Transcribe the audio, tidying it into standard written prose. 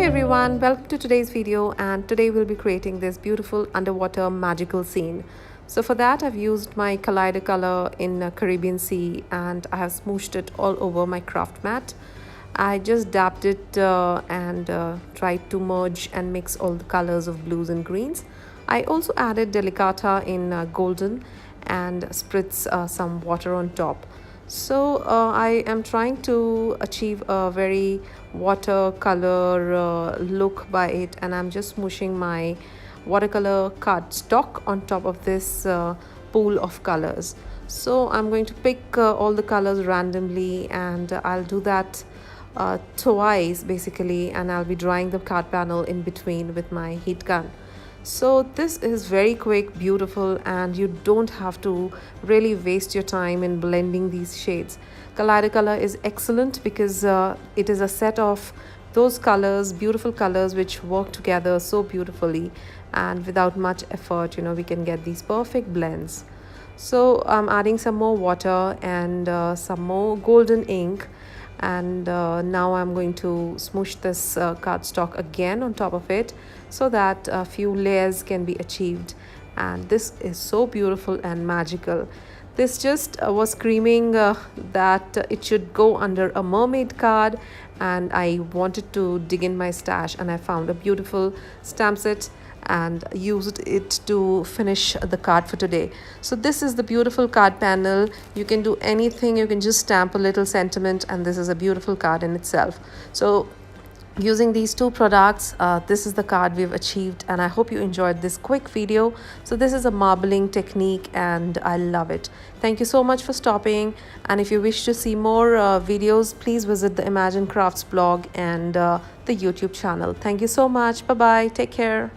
everyone, welcome to today's video, and today we'll be creating this beautiful underwater magical scene. So for that I've used my Kaleidacolour in Caribbean Sea and I have smooshed it all over my craft mat. I just dabbed it and tried to merge and mix all the colors of blues and greens. I also added Delicata in golden and spritz some water on top. So I am trying to achieve a very watercolor look by it, and I'm just smooshing my watercolor cardstock on top of this pool of colors. So I'm going to pick all the colors randomly, and I'll do that twice basically, and I'll be drying the card panel in between with my heat gun. So this is very quick, beautiful, and you don't have to really waste your time in blending these shades. Kaleidacolour is excellent because it is a set of those colors, beautiful colors, which work together so beautifully, and without much effort, we can get these perfect blends. So I'm adding some more water and some more golden ink, and now I'm going to smoosh this cardstock again on top of it so that a few layers can be achieved. And this is so beautiful and magical. This just was screaming that it should go under a mermaid card, and I wanted to dig in my stash and I found a beautiful stamp set and used it to finish the card for today. So this is the beautiful card panel. You can do anything, you can just stamp a little sentiment, and this is a beautiful card in itself. So using these two products, this is the card we've achieved, and I hope you enjoyed this quick video. So this is a marbling technique and I love it. Thank you so much for stopping, and if you wish to see more videos, please visit the Imagine Crafts blog and the YouTube channel. Thank you so much. Bye bye. Take care.